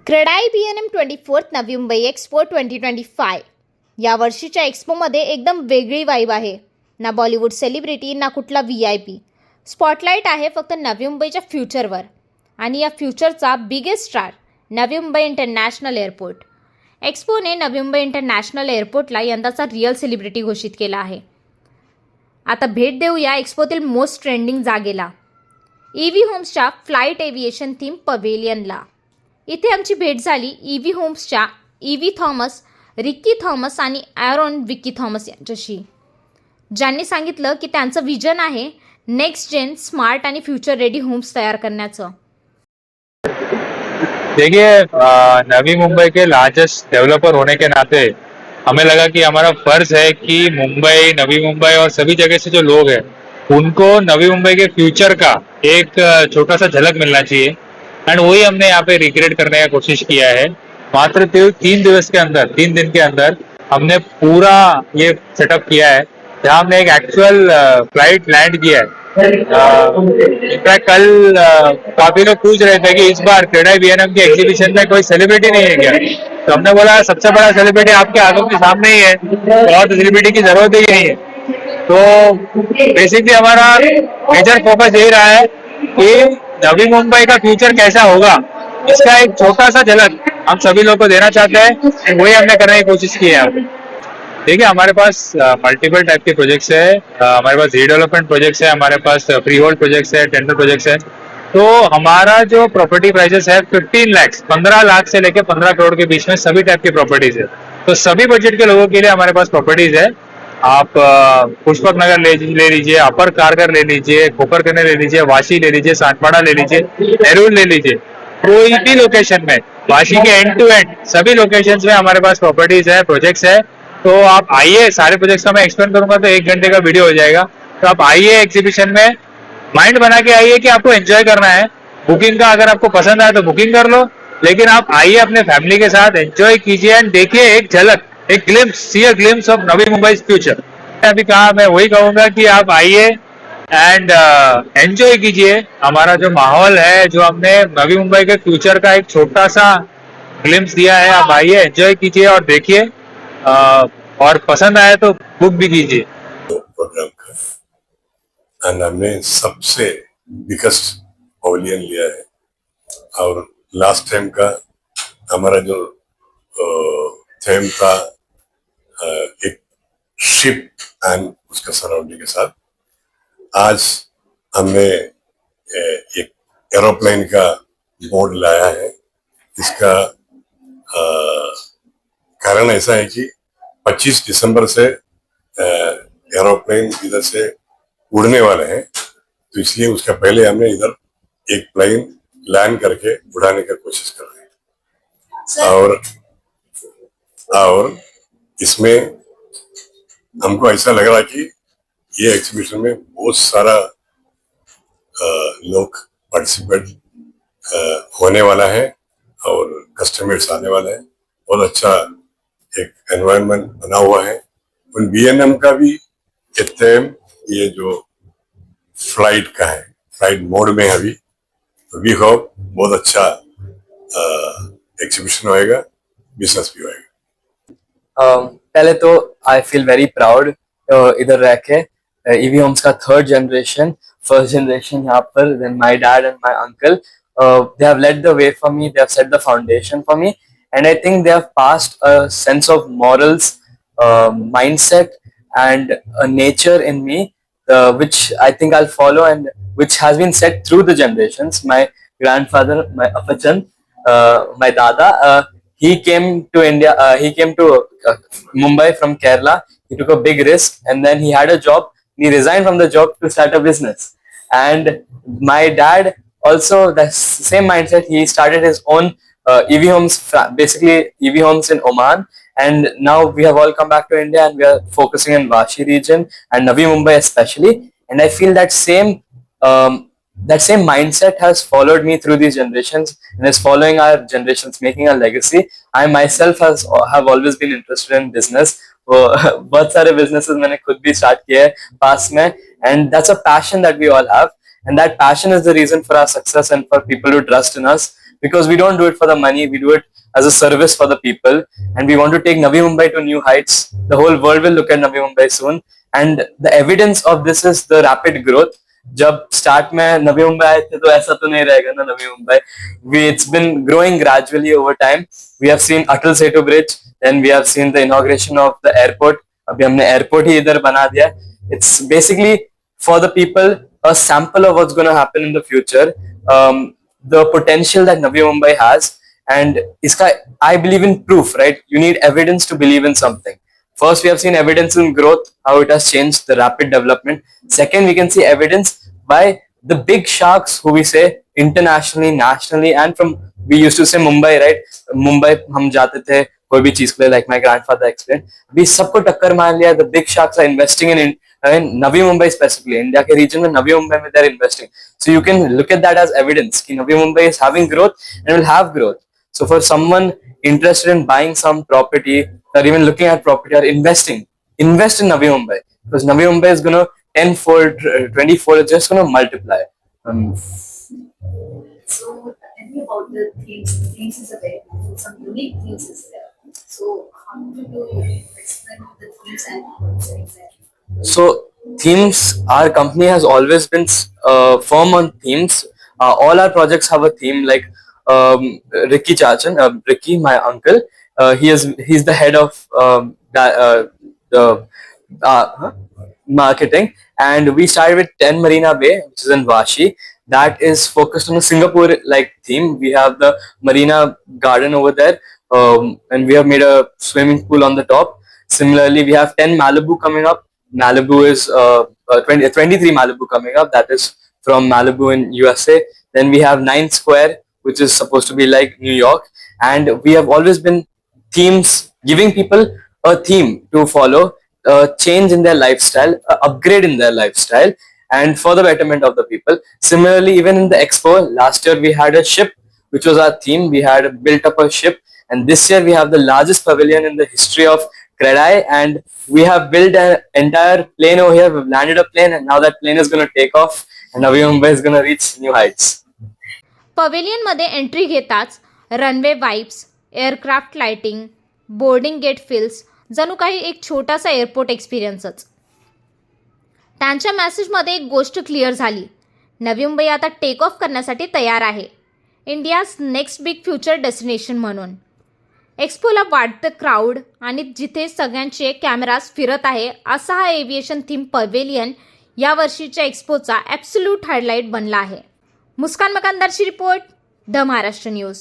CREDAI BNM24 Navi Mumbai expo 2025 या वर्षीच्या एक्स्पोमध्ये एकदम वेगळी वाईब आहे. ना बॉलिवूड सेलिब्रिटी ना कुठला VIP. स्पॉटलाईट आहे फक्त नवी मुंबईच्या फ्युचरवर आणि या फ्युचरचा biggest star Navi Mumbai international airport. एक्स्पोने Navi Mumbai international एअरपोर्टला यंदाचा रिअल सेलिब्रिटी घोषित केला आहे. आता भेट देऊया एक्स्पोतील मोस्ट ट्रेंडिंग जागेला, EV होम्सच्या फ्लाईट एव्हिएशन थीम पवेलियनला. इथे आमची भेट झाली EV होम्सच्या EV Thomas, Ricky Thomas आणि ॲरोन विकी थॉमस यांच्याशी, ज्यांनी सांगितलं की त्यांचं विजन आहे नेक्स्ट जेन स्मार्ट आणि फ्युचर रेडी होम्स तयार करण्याचं. देखिए, नवी मुंबई के लार्जेस्ट डेवलपर होने के नाते हमें लगा कि हमारा फर्ज है कि मुंबई, नवी मुंबई और सभी जगह से जो लोग हैं उनको नवी मुंबई के फ्यूचर का एक छोटा सा झलक मिलना चाहिए. एंड वही हमने यहाँ पे रिक्रिएट करने का कोशिश किया है. मात्र 3 दिन के अंदर हमने पूरा ये सेटअप किया है, जहाँ हमने एक एक्चुअल फ्लाइट लैंड किया है. इनफैक्ट कल काफी लोग पूछ रहे थे कि इस बार क्रेडाई BNM की एग्जीबिशन में कोई सेलिब्रिटी नहीं है क्या. तो हमने बोला सबसे बड़ा सेलिब्रिटी आपके आंखों के सामने ही है, और सेलिब्रिटी की जरूरत ही नहीं है. तो बेसिकली हमारा मेजर फोकस यही रहा है कि नवी मुंबई का फ्यूचर कैसा होगा, इसका एक छोटा सा झलक हम सभी लोग को देना चाहते हैं. वही हमने करने की कोशिश की है. देखिए, हमारे पास मल्टीपल टाइप के प्रोजेक्ट्स है. हमारे पास रीडेवलपमेंट प्रोजेक्ट्स है, हमारे पास फ्री होल्ड प्रोजेक्ट्स है, टेंडर प्रोजेक्ट्स है. तो हमारा जो प्रॉपर्टी प्राइसेस है 15 लाख से लेकर 15 करोड़ के बीच में सभी टाइप की प्रॉपर्टीज है. तो सभी बजट के लोगों के लिए हमारे पास प्रॉपर्टीज है. आप पुष्पक नगर ले लीजिए, अपर कारगर ले लीजिए, खोपरकने ले लीजिए, वाशी ले लीजिए, सांतपाड़ा ले लीजिए, नेहरू ले लीजिए. कोई भी लोकेशन में, वाशी के एंड टू एंड सभी लोकेशंस में हमारे पास प्रॉपर्टीज है, प्रोजेक्ट्स है. तो आप आइए, सारे प्रोजेक्ट्स का मैं एक्सप्लेन करूंगा तो 1 घंटे का वीडियो हो जाएगा. तो आप आइए एग्जीबिशन में, माइंड बना के आइए कि आपको एंजॉय करना है. बुकिंग का अगर आपको पसंद आए तो बुकिंग कर लो, लेकिन आप आइए अपने फैमिली के साथ, एंजॉय कीजिए एंड देखिए एक झलक, एक glimpse, see a glimpse of Navi Mumbai future. अभी कहा, मैं वही कहूंगा कि आप आइए एंड एंजॉय कीजिए. हमारा जो माहौल है, जो हमने नवी मुंबई के फ्यूचर का एक छोटा सा ग्लिम्स दिया है, आप आइए, एंजॉय कीजिए और देखिए, और पसंद आए तो बुक भी कीजिए. प्रोग्राम का एंड हमने सबसे बिगेस्ट पवेलियन लिया है. और लास्ट टाइम का हमारा जो थीम था एक शिप एंड उसका सराउंडिंग के साथ, आज हमने एक एरोप्लेन का बोर्ड लाया है. इसका कारण ऐसा है कि 25 दिसंबर से एरोप्लेन इधर से उड़ने वाले हैं, तो इसलिए उसका पहले हमने इधर एक प्लेन लैंड करके उड़ाने का कोशिश कर रहे हैं. और इसमें हमको ऐसा लग रहा है कि ये एग्जीबिशन में बहुत सारा लोग पार्टिसिपेट होने वाला है और कस्टमर्स आने वाले हैं. बहुत अच्छा एक एनवायरनमेंट बना हुआ है. उन BNM का भी ये थीम, ये जो फ्लाइट का है, फ्लाइट मोड में अभी, वी होप बहुत अच्छा एग्जीबिशन होएगा, बिजनेस भी होएगा. पहले तो आई फील वेरी प्राउड इधर रह के. EV होम्स का 3rd जनरेशन, फर्स्ट जनरेशन यहाँ पर, then my dad and my uncle, they have led the way for me, they have set the foundation for me, and I think they have passed a sense of morals, mindset and a nature in me, which I think I'll follow and which has been set through the generations. My grandfather, my Apachan, my Dada, he came to India, he came to Mumbai from Kerala. He took a big risk and then he had a job. He resigned from the job to start a business. And my dad also, the same mindset, he started his own EV homes, basically EV homes in Oman, and now we have all come back to India and we are focusing in Vashi region and Navi Mumbai especially. And I feel that same mindset has followed me through these generations and is following our generations, making a legacy. I myself have always been interested in business. बहुत सारे businesses मैंने खुद भी start किए हैं past में, and that's a passion that we all have, and that passion is the reason for our success and for people to trust in us. because we don't do it for the money, we do it as a service for the people, and we want to take Navi Mumbai to new heights. The whole world will look at Navi Mumbai soon, and the evidence of this is the rapid growth. जब start में नवी मुंबई आए थे तो ऐसा तो नहीं रहेगा ना Navi Mumbai. It's been growing gradually over time. We have seen Atal Setu Bridge, then we have seen the inauguration of the airport. अभी हमने airport ही इधर बना दिया. It's basically for the people a sample of what's going to happen in the future. The potential that Navi Mumbai has, and iska I believe in proof, right? You need evidence to believe in something. First, we have seen evidence in growth, how it has changed, the rapid development. Second, we can see evidence by the big sharks who we say internationally, nationally, and from, we used to say Mumbai, right? Mumbai हम जाते थे कोई भी चीज के लिए, like my grandfather explained. अभी सबको टक्कर मार लिया. The big sharks are investing in Navi Mumbai specifically. India के region में Navi Mumbai में they're investing. So you can look at that as evidence कि Navi Mumbai is having growth and will have growth. So for someone interested in buying some property or even looking at property or investing, invest in Navi Mumbai, because Navi Mumbai is going to 10-fold, 20-fold, it's just going to multiply. So tell me about the themes. The themes is a very some unique themes is there. So how do you explain the themes and what's it exactly? So themes, our company has always been firm on themes. All our projects have a theme. Like Ricky Chachan, Ricky, my uncle, he's the head of the marketing, and we started with 10 Marina Bay, which is in Vashi. That is focused on a Singapore like theme. We have the Marina Garden over there, and we have made a swimming pool on the top. Similarly, we have 10 Malibu coming up. Malibu is 23 Malibu coming up. That is from Malibu in USA. Then we have 9 Square, which is supposed to be like New York. And we have always been themes, giving people a theme to follow, a change in their lifestyle, a upgrade in their lifestyle, and for the betterment of the people. Similarly, even in the expo, last year we had a ship, which was our theme. We had built up a ship, and this year we have the largest pavilion in the history of Credai, and we have built an entire plane over here. We've landed a plane, and now that plane is going to take off, and Navi Mumbai is going to reach new heights. पवेलियनमध्ये entry घेताच runway vibes, aircraft lighting, boarding gate feels, जणू काही एक छोटासा airport एक्सपिरियन्सच. त्यांच्या मेसेजमध्ये एक गोष्ट clear झाली. नवी मुंबई आता टेक ऑफ करण्यासाठी तयार आहे, India's next big future destination म्हणून. एक्स्पोला वाढतं क्राऊड आणि जिथे सगळ्यांचे कॅमेराज फिरत आहे, असा हा एव्हिएशन थीम पवेलियन या वर्षीच्या एक्स्पोचा ॲब्सोल्यूट हायलाईट बनला आहे. मुस्कान मकानदारची रिपोर्ट, द महाराष्ट्र न्यूज.